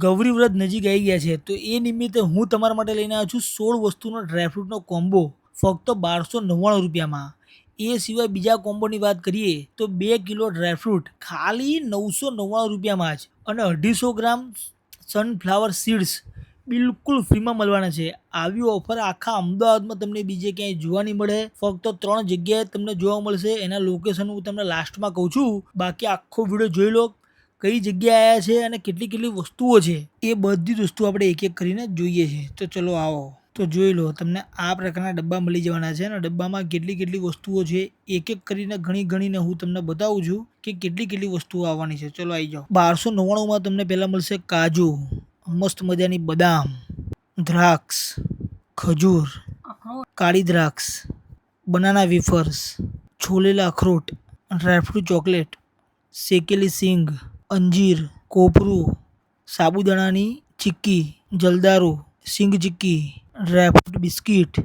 ગૌરી વ્રત નજીક આવી ગયા છે, તો એ નિમિત્તે હું તમારા માટે લઈને આવ્યો છું 16 વસ્તુનો ડ્રાયફ્રૂટનો કોમ્બો ફક્ત 1299 રૂપિયામાં। એ સિવાય બીજા કોમ્બોની વાત કરીએ તો 2 કિલો ડ્રાયફ્રૂટ ખાલી 999 રૂપિયામાં જ, અને 250 ગ્રામ સનફ્લાવર સીડ્સ બિલકુલ ફ્રીમાં મળવાના છે। આવી ઓફર આખા અમદાવાદમાં તમને બીજે ક્યાંય જોવા નહીં મળે। ફક્ત 3 જગ્યાએ તમને જોવા મળશે। એના લોકેશન હું તમને લાસ્ટમાં કહું છું, બાકી આખો વિડીયો જોઈ લો। કઈ જગ્યાએ આવ્યા છે અને કેટલી કેટલી વસ્તુઓ છે એ બધી જ વસ્તુ આપણે એક એક કરીને જોઈએ છે। તો ચલો આવો તો જોઈ લો। તમને આ પ્રકારના ડબ્બા મળી જવાના છે અને ડબ્બામાં કેટલી કેટલી વસ્તુઓ છે એક એક કરીને ઘણી ગણીને હું તમને બતાવું છું કે કેટલી કેટલી વસ્તુઓ આવવાની છે। ચલો આવી જાઓ। 1299માં તમને પહેલા મળશે કાજુ, મસ્ત મજાની બદામ, દ્રાક્ષ, ખજૂર, કાળી દ્રાક્ષ, બનાના વેફર્સ, છોલેલા અખરોટ, ડ્રાયફ્રૂટ ચોકલેટ, શેકેલી સિંગ, અંજીર, કોપરું, સાબુદાણાની ચીક્કી, જલદારુ, સિંગ ચીક્કી, ડ્રાયફ્રૂટ બિસ્કિટ,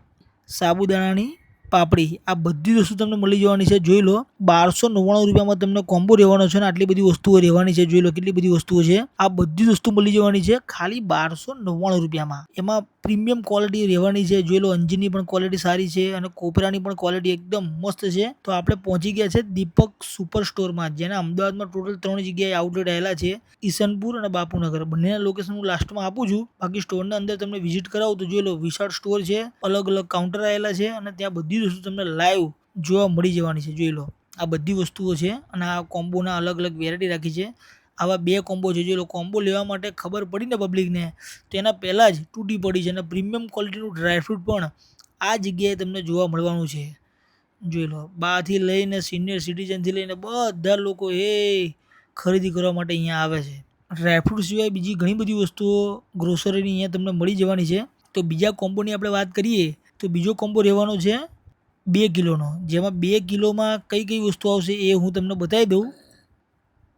સાબુદાણાની પાપડી, આ બધી વસ્તુ તમને મળી જવાની છે। જોઈ લો 1299 રૂપિયામાં તમને કોમ્બો રહેવાનો છે અને આટલી બધી વસ્તુઓ રહેવાની છે। જોઈ લો કેટલી બધી વસ્તુઓ છે। આ બધી જ વસ્તુ મળી જવાની છે ખાલી 1299 રૂપિયામાં। એમાં પ્રીમિયમ ક્વોલિટી રહેવાની છે। જોઈ લો અંજીરની પણ ક્વોલિટી સારી છે અને કોપરાની પણ ક્વોલિટી એકદમ મસ્ત છે। તો આપણે પહોંચી ગયા છે દીપક સુપર સ્ટોરમાં, જેના અમદાવાદમાં ટોટલ 3 જગ્યાએ આઉટલેટ આવેલા છે, ઈસનપુર અને બાપુનગર। બંનેના લોકેશન હું લાસ્ટમાં આપું છું। બાકી સ્ટોરના અંદર તમને વિઝિટ કરાવું તો જોઈ લો વિશાળ સ્ટોર છે, અલગ અલગ કાઉન્ટર આવેલા છે અને ત્યાં બધી વસ્તુ તમને લાઈવ જોવા મળી જવાની છે। જોઈ લો આ બધી વસ્તુઓ છે અને આ કોમ્બોના અલગ અલગ વેરાયટી રાખી છે। આવા 2 કોમ્બો છે। જોઈ લો કોમ્બો લેવા માટે ખબર પડી ને પબ્લિકને તો એના પહેલાં જ તૂટી પડી છે અને પ્રીમિયમ ક્વોલિટીનું ડ્રાયફ્રૂટ પણ આ જગ્યાએ તમને જોવા મળવાનું છે। જોઈ લો બાથી લઈને સિનિયર સિટીઝનથી લઈને બધા લોકો ખરીદી કરવા માટે અહીંયા આવે છે। ડ્રાયફ્રૂટ સિવાય બીજી ઘણી બધી વસ્તુઓ ગ્રોસરીની અહીંયા તમને મળી જવાની છે। તો બીજા કોમ્બોની આપણે વાત કરીએ તો બીજો કોમ્બો રહેવાનો છે 2 કિલોનો, જેમાં 2 કિલોમાં કઈ કઈ વસ્તુ આવશે એ હું તમને બતાવી દઉં।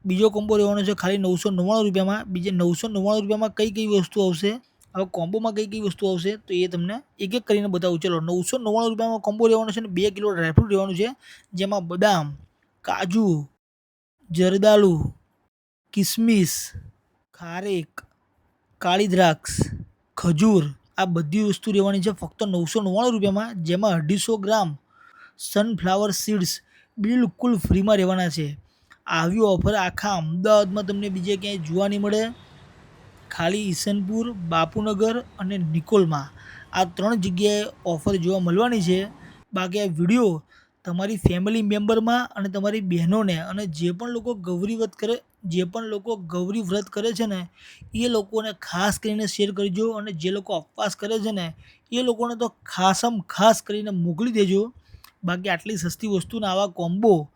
બીજો કોમ્બો રહેવાનો છે ખાલી 999 રૂપિયામાં। બીજે 999 રૂપિયામાં કઈ કઈ વસ્તુ આવશે, હવે કોમ્બોમાં કઈ કઈ વસ્તુ આવશે તો એ તમને એક એક કરીને બતાવું। ચલો 999 રૂપિયામાં કોમ્બો રહેવાનો છે અને 2 કિલો ડ્રાયફ્રૂટ રહેવાનું છે, જેમાં બદામ, કાજુ, જરદાલુ, કિસમિસ, ખારેક, કાળી દ્રાક્ષ, ખજૂર, આ બધી વસ્તુ રહેવાની છે ફક્ત 999 રૂપિયામાં, જેમાં 250 ગ્રામ સનફ્લાવર સીડ્સ બિલકુલ ફ્રીમાં રહેવાના છે। આવી ઓફર આખા અમદાવાદમાં તમને બીજે ક્યાંય જોવા નહીં મળે। ખાલી ઈસનપુર, બાપુનગર અને નિકોલમાં આ 3 જગ્યાએ ઓફર જોવા મળવાની છે। બાકી આ વિડીયો તમારી ફેમિલી મેમ્બરમાં અને તમારી બહેનોને અને જે પણ લોકો ગૌરી વ્રત કરે છે ને એ લોકોને ખાસ કરીને શેર કરજો, અને જે લોકો ઉપવાસ કરે છે ને એ લોકોને તો ખાસ કરીને મોકલી દેજો। બાકી આટલી સસ્તી વસ્તુના આવા કોમ્બો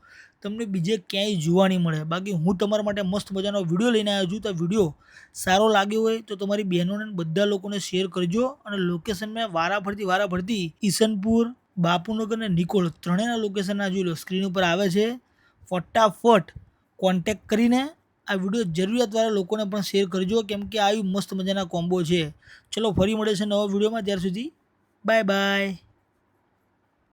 તમને બીજે ક્યાંય જોવા નહીં મળે। બાકી હું તમારા માટે મસ્ત મજાનો વિડીયો લઈને આવ્યો છું। તો વિડીયો સારો લાગ્યો હોય તો તમારી બહેનોને બધા લોકોને શેર કરજો, અને લોકેશન મેં વારાફરતી ઈસનપુર, બાપુનગર અને નિકોલ ત્રણેયના લોકેશન જોઈ લો સ્ક્રીન ઉપર આવે છે। ફટાફટ કોન્ટેક્ટ કરીને આ વિડીયો જરૂરિયાતવાળા લોકોને પણ શેર કરજો, કેમ કે આવી મસ્ત મજાના કોમ્બો છે। ચલો ફરી મળે છે નવા વિડીયોમાં, ત્યાર સુધી બાય બાય।